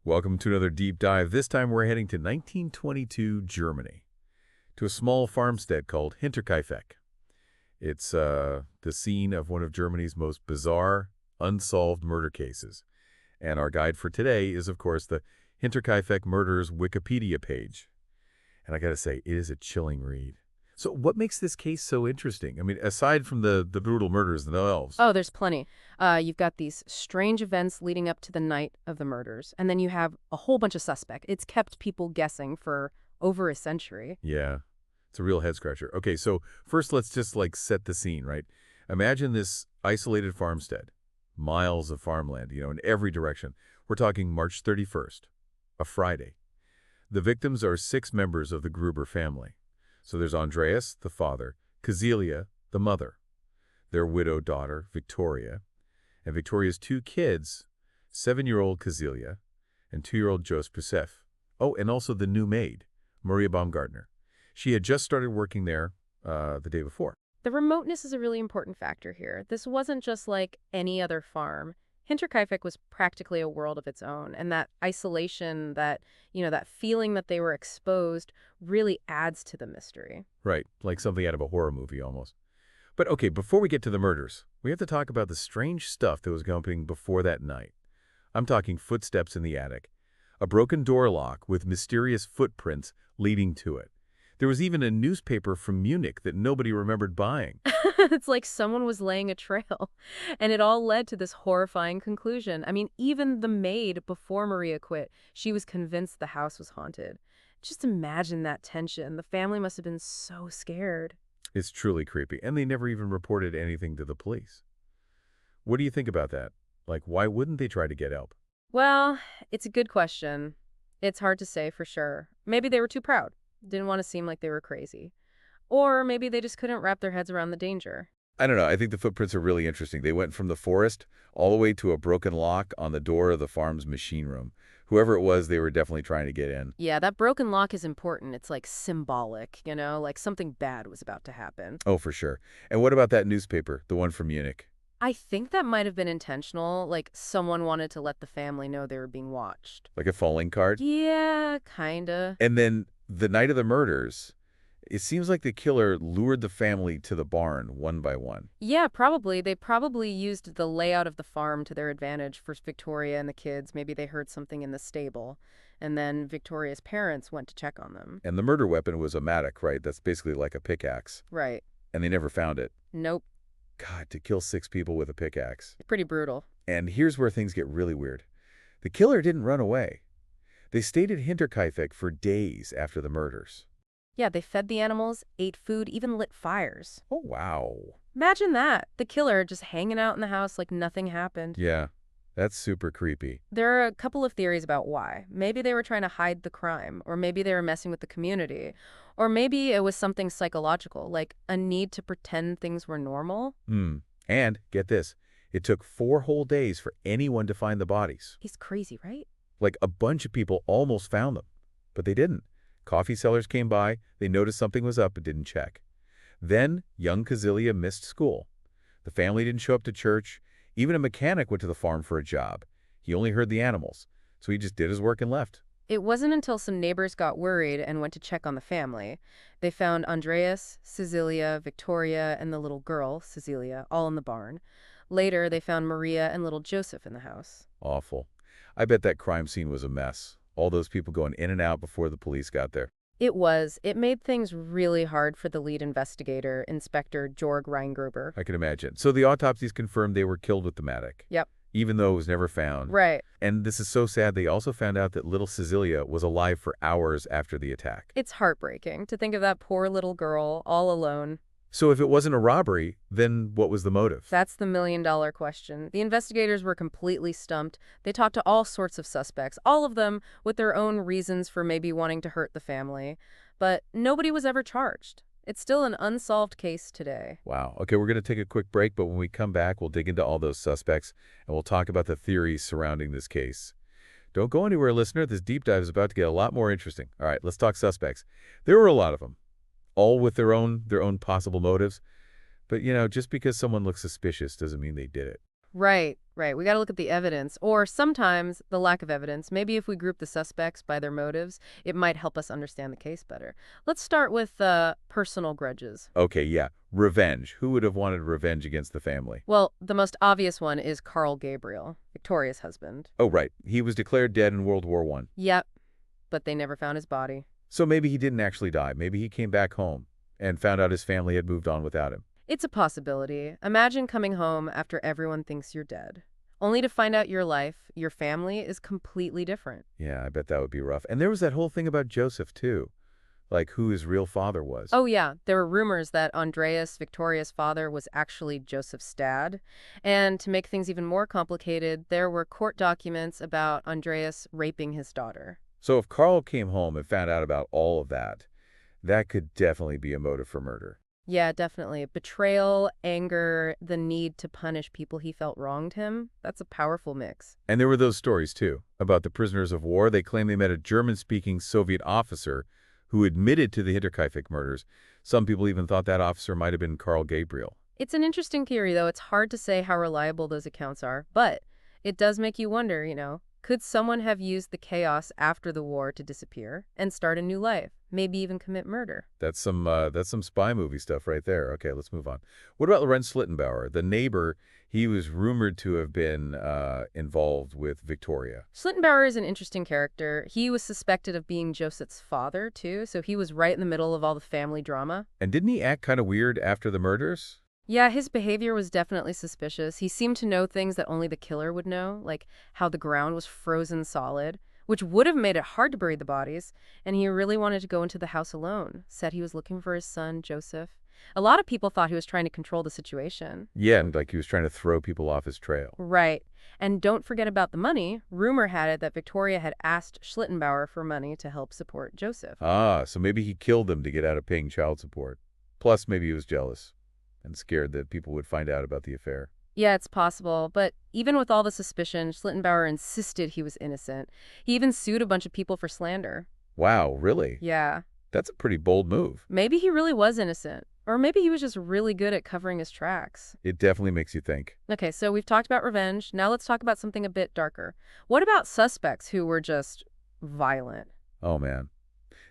Welcome to another deep dive. This time we're heading to 1922 Germany, to a small farmstead called Hinterkaifeck. It's the scene of one of Germany's most bizarre, unsolved murder cases. And our guide for today is, of course, the Hinterkaifeck Murders Wikipedia page. And I gotta say, it is a chilling read. So what makes this case so interesting? I mean, aside from the brutal murders themselves. Oh, there's plenty. You've got these strange events leading up to the night of the murders, and then you have a whole bunch of suspects. It's kept people guessing for over a century. Yeah, it's a real head-scratcher. Okay, so first let's just, set the scene, right? Imagine this isolated farmstead, miles of farmland, in every direction. We're talking March 31st, a Friday. The victims are 6 members of the Gruber family. So there's Andreas, the father, Cecilia, the mother, their widowed daughter, Victoria, and Victoria's 2 kids, 7-year-old Cecilia and 2-year-old Joseph. Oh, and also the new maid, Maria Baumgartner. She had just started working there the day before. The remoteness is a really important factor here. This wasn't just like any other farm. Hinterkaifeck was practically a world of its own, and that isolation, that feeling that they were exposed really adds to the mystery. Right, like something out of a horror movie almost. But okay, before we get to the murders, we have to talk about the strange stuff that was happening before that night. I'm talking footsteps in the attic, a broken door lock with mysterious footprints leading to it. There was even a newspaper from Munich that nobody remembered buying. It's like someone was laying a trail, and it all led to this horrifying conclusion. I mean, even the maid, before Maria quit, she was convinced the house was haunted. Just imagine that tension. The family must have been so scared. It's truly creepy, and they never even reported anything to the police. What do you think about that? Why wouldn't they try to get help? Well, it's a good question. It's hard to say for sure. Maybe they were too proud. Didn't want to seem like they were crazy. Or maybe they just couldn't wrap their heads around the danger. I don't know. I think the footprints are really interesting. They went from the forest all the way to a broken lock on the door of the farm's machine room. Whoever it was, they were definitely trying to get in. Yeah, that broken lock is important. It's like symbolic, like something bad was about to happen. Oh, for sure. And what about that newspaper, the one from Munich? I think that might have been intentional, like someone wanted to let the family know they were being watched. Like a calling card? Yeah, kinda. And then the night of the murders, it seems like the killer lured the family to the barn one by one. Yeah, probably. They probably used the layout of the farm to their advantage for Victoria and the kids. Maybe they heard something in the stable. And then Victoria's parents went to check on them. And the murder weapon was a mattock, right? That's basically like a pickaxe. Right. And they never found it. Nope. God, to kill 6 people with a pickaxe. Pretty brutal. And here's where things get really weird. The killer didn't run away. They stayed at Hinterkaifeck for days after the murders. Yeah, they fed the animals, ate food, even lit fires. Oh, wow. Imagine that. The killer just hanging out in the house like nothing happened. Yeah, that's super creepy. There are a couple of theories about why. Maybe they were trying to hide the crime, or maybe they were messing with the community, or maybe it was something psychological, like a need to pretend things were normal. And, get this, it took 4 whole days for anyone to find the bodies. He's crazy, right? Like a bunch of people almost found them, but they didn't. Coffee sellers came by, they noticed something was up but didn't check. Then, young Cecilia missed school. The family didn't show up to church. Even a mechanic went to the farm for a job. He only heard the animals, so he just did his work and left. It wasn't until some neighbors got worried and went to check on the family. They found Andreas, Cecilia, Victoria, and the little girl, Cecilia, all in the barn. Later, they found Maria and little Joseph in the house. Awful. I bet that crime scene was a mess. All those people going in and out before the police got there. It was. It made things really hard for the lead investigator, Inspector Georg Reingruber. I can imagine. So the autopsies confirmed they were killed with the mattock. Yep. Even though it was never found. Right. And this is so sad, they also found out that little Cecilia was alive for hours after the attack. It's heartbreaking to think of that poor little girl all alone. So if it wasn't a robbery, then what was the motive? That's the million-dollar question. The investigators were completely stumped. They talked to all sorts of suspects, all of them with their own reasons for maybe wanting to hurt the family. But nobody was ever charged. It's still an unsolved case today. Wow. Okay, we're going to take a quick break, but when we come back, we'll dig into all those suspects, and we'll talk about the theories surrounding this case. Don't go anywhere, listener. This deep dive is about to get a lot more interesting. All right, let's talk suspects. There were a lot of them, all with their own possible motives. But, just because someone looks suspicious doesn't mean they did it. Right, right. We got to look at the evidence, or sometimes the lack of evidence. Maybe if we group the suspects by their motives, it might help us understand the case better. Let's start with personal grudges. Okay, yeah. Revenge. Who would have wanted revenge against the family? Well, the most obvious one is Carl Gabriel, Victoria's husband. Oh, right. He was declared dead in World War I. Yep, but they never found his body. So maybe he didn't actually die. Maybe he came back home and found out his family had moved on without him. It's a possibility. Imagine coming home after everyone thinks you're dead, only to find out your life, your family, is completely different. Yeah, I bet that would be rough. And there was that whole thing about Joseph, too. Like who his real father was. Oh yeah, there were rumors that Andreas, Victoria's father, was actually Joseph's dad. And to make things even more complicated, there were court documents about Andreas raping his daughter. So if Carl came home and found out about all of that, that could definitely be a motive for murder. Yeah, definitely. Betrayal, anger, the need to punish people he felt wronged him. That's a powerful mix. And there were those stories, too, about the prisoners of war. They claim they met a German-speaking Soviet officer who admitted to the Hinterkaifeck murders. Some people even thought that officer might have been Carl Gabriel. It's an interesting theory, though. It's hard to say how reliable those accounts are. But it does make you wonder, could someone have used the chaos after the war to disappear and start a new life? Maybe even commit murder. That's some spy movie stuff right there. Okay, let's move on. What about Lorenz Schlittenbauer, the neighbor? He was rumored to have been involved with Victoria. Schlittenbauer is an interesting character. He was suspected of being Joseph's father, too, so he was right in the middle of all the family drama. And didn't he act kind of weird after the murders? Yeah, his behavior was definitely suspicious. He seemed to know things that only the killer would know, like how the ground was frozen solid, which would have made it hard to bury the bodies, and he really wanted to go into the house alone. Said he was looking for his son, Joseph. A lot of people thought he was trying to control the situation. Yeah, and like he was trying to throw people off his trail. Right. And don't forget about the money. Rumor had it that Victoria had asked Schlittenbauer for money to help support Joseph. Ah, so maybe he killed them to get out of paying child support. Plus, maybe he was jealous and scared that people would find out about the affair. Yeah, it's possible, but even with all the suspicion, Schlittenbauer insisted he was innocent. He even sued a bunch of people for slander. Wow, really? Yeah. That's a pretty bold move. Maybe he really was innocent. Or maybe he was just really good at covering his tracks. It definitely makes you think. Okay, so we've talked about revenge. Now let's talk about something a bit darker. What about suspects who were just violent? Oh, man.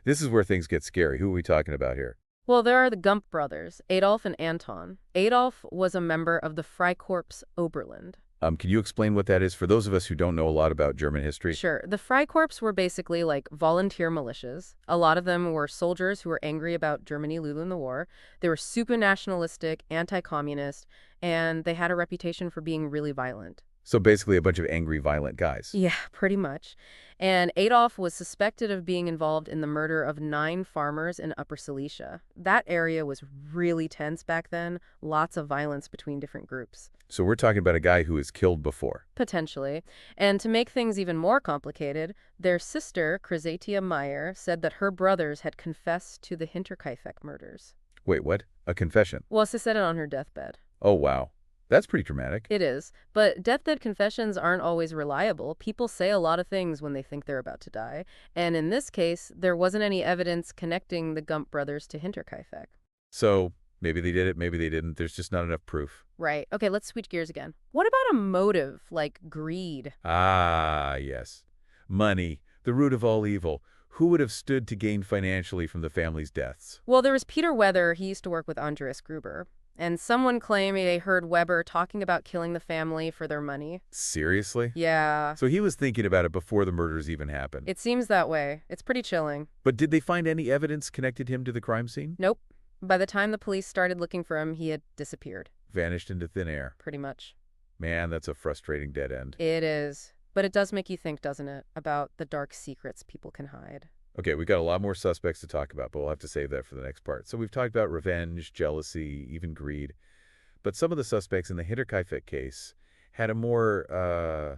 This is where things get scary. Who are we talking about here? Well, there are the Gump brothers, Adolf and Anton. Adolf was a member of the Freikorps Oberland. Can you explain what that is for those of us who don't know a lot about German history? Sure. The Freikorps were basically like volunteer militias. A lot of them were soldiers who were angry about Germany losing the war. They were super nationalistic, anti-communist, and they had a reputation for being really violent. So basically a bunch of angry, violent guys. Yeah, pretty much. And Adolf was suspected of being involved in the murder of 9 farmers in Upper Silesia. That area was really tense back then, lots of violence between different groups. So we're talking about a guy who was killed before. Potentially. And to make things even more complicated, their sister, Chrysatia Meyer, said that her brothers had confessed to the Hinterkaifeck murders. Wait, what? A confession? Well, she said it on her deathbed. Oh, wow. That's pretty dramatic. It is. But deathbed confessions aren't always reliable. People say a lot of things when they think they're about to die. And in this case, there wasn't any evidence connecting the Gump brothers to Hinterkaifeck. So maybe they did it, maybe they didn't. There's just not enough proof. Right. Okay, let's switch gears again. What about a motive, like greed? Ah, yes. Money, the root of all evil. Who would have stood to gain financially from the family's deaths? Well, there was Peter Weather. He used to work with Andreas Gruber. And someone claimed they heard Weber talking about killing the family for their money. Seriously? Yeah. So he was thinking about it before the murders even happened. It seems that way. It's pretty chilling. But did they find any evidence connected him to the crime scene? Nope. By the time the police started looking for him, he had disappeared. Vanished into thin air. Pretty much. Man, that's a frustrating dead end. It is. But it does make you think, doesn't it, about the dark secrets people can hide. Okay, we've got a lot more suspects to talk about, but we'll have to save that for the next part. So we've talked about revenge, jealousy, even greed. But some of the suspects in the Hinterkaifeck case had a more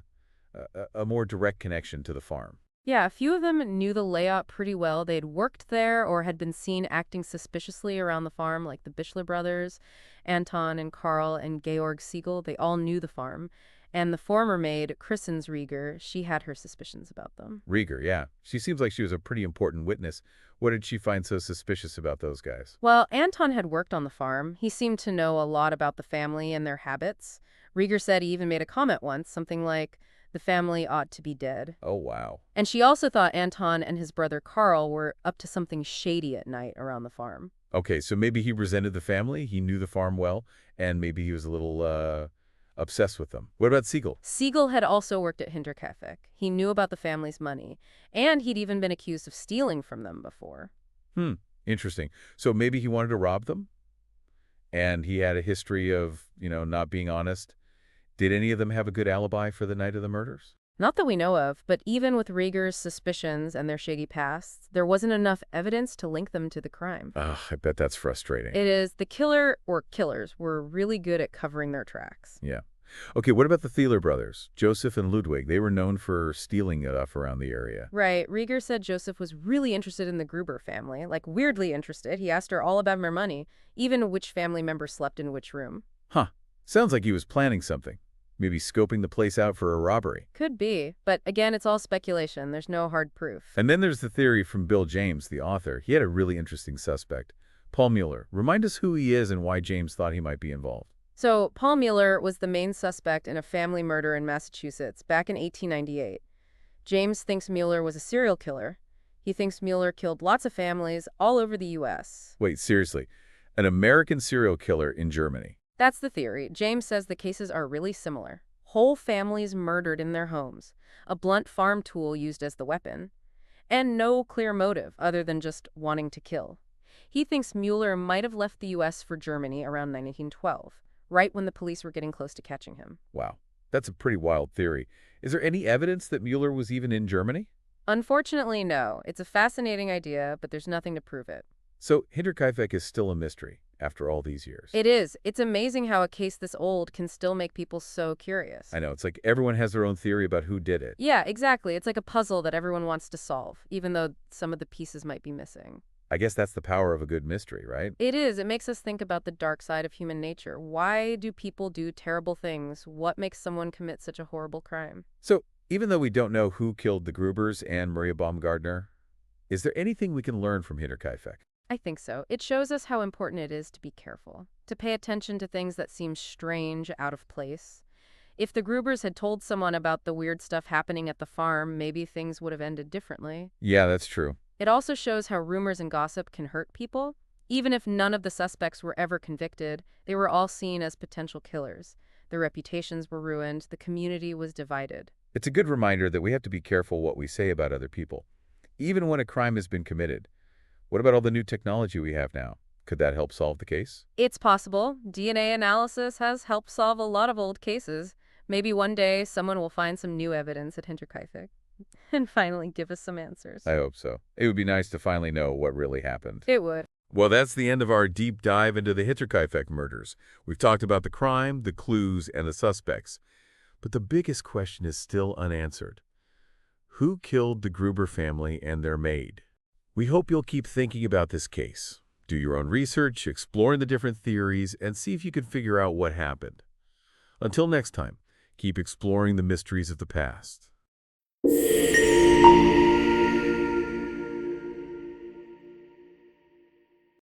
direct connection to the farm. Yeah, a few of them knew the layout pretty well. They had worked there or had been seen acting suspiciously around the farm, like the Bischler brothers, Anton and Karl and Georg Siegel. They all knew the farm. And the former maid, Christens Rieger, she had her suspicions about them. Rieger, yeah. She seems like she was a pretty important witness. What did she find so suspicious about those guys? Well, Anton had worked on the farm. He seemed to know a lot about the family and their habits. Rieger said he even made a comment once, something like, the family ought to be dead. Oh, wow. And she also thought Anton and his brother Carl were up to something shady at night around the farm. Okay, so maybe he resented the family, he knew the farm well, and maybe he was a little, obsessed with them. What about Siegel? Siegel had also worked at Hinterkaifeck. He knew about the family's money, and he'd even been accused of stealing from them before. Hmm, interesting. So maybe he wanted to rob them, and he had a history of, not being honest. Did any of them have a good alibi for the night of the murders? Not that we know of, but even with Rieger's suspicions and their shady pasts, there wasn't enough evidence to link them to the crime. Ugh, I bet that's frustrating. It is, the killer or killers were really good at covering their tracks. Yeah. Okay, what about the Thieler brothers? Joseph and Ludwig, they were known for stealing stuff around the area. Right, Rieger said Joseph was really interested in the Gruber family, like weirdly interested. He asked her all about their money, even which family member slept in which room. Huh. Sounds like he was planning something. Maybe scoping the place out for a robbery. Could be, but again, it's all speculation. There's no hard proof. And then there's the theory from Bill James, the author. He had a really interesting suspect. Paul Mueller. Remind us who he is and why James thought he might be involved. So, Paul Mueller was the main suspect in a family murder in Massachusetts back in 1898. James thinks Mueller was a serial killer. He thinks Mueller killed lots of families all over the U.S. Wait, seriously. An American serial killer in Germany. That's the theory. James says the cases are really similar. Whole families murdered in their homes, a blunt farm tool used as the weapon, and no clear motive other than just wanting to kill. He thinks Mueller might have left the U.S. for Germany around 1912, right when the police were getting close to catching him. Wow. That's a pretty wild theory. Is there any evidence that Mueller was even in Germany? Unfortunately, no. It's a fascinating idea, but there's nothing to prove it. So Hinterkaifeck is still a mystery after all these years. It is. It's amazing how a case this old can still make people so curious. I know. It's like everyone has their own theory about who did it. Yeah, exactly. It's like a puzzle that everyone wants to solve, even though some of the pieces might be missing. I guess that's the power of a good mystery, right? It is. It makes us think about the dark side of human nature. Why do people do terrible things? What makes someone commit such a horrible crime? So even though we don't know who killed the Grubers and Maria Baumgartner, is there anything we can learn from Hinterkaifeck? I think so. It shows us how important it is to be careful, to pay attention to things that seem strange, out of place. If the Grubers had told someone about the weird stuff happening at the farm, maybe things would have ended differently. Yeah, that's true. It also shows how rumors and gossip can hurt people. Even if none of the suspects were ever convicted, they were all seen as potential killers. Their reputations were ruined, the community was divided. It's a good reminder that we have to be careful what we say about other people, even when a crime has been committed. What about all the new technology we have now? Could that help solve the case? It's possible. DNA analysis has helped solve a lot of old cases. Maybe one day someone will find some new evidence at Hinterkaifeck and finally give us some answers. I hope so. It would be nice to finally know what really happened. It would. Well, that's the end of our deep dive into the Hinterkaifeck murders. We've talked about the crime, the clues, and the suspects. But the biggest question is still unanswered. Who killed the Gruber family and their maid? We hope you'll keep thinking about this case. Do your own research, explore the different theories, and see if you can figure out what happened. Until next time, keep exploring the mysteries of the past.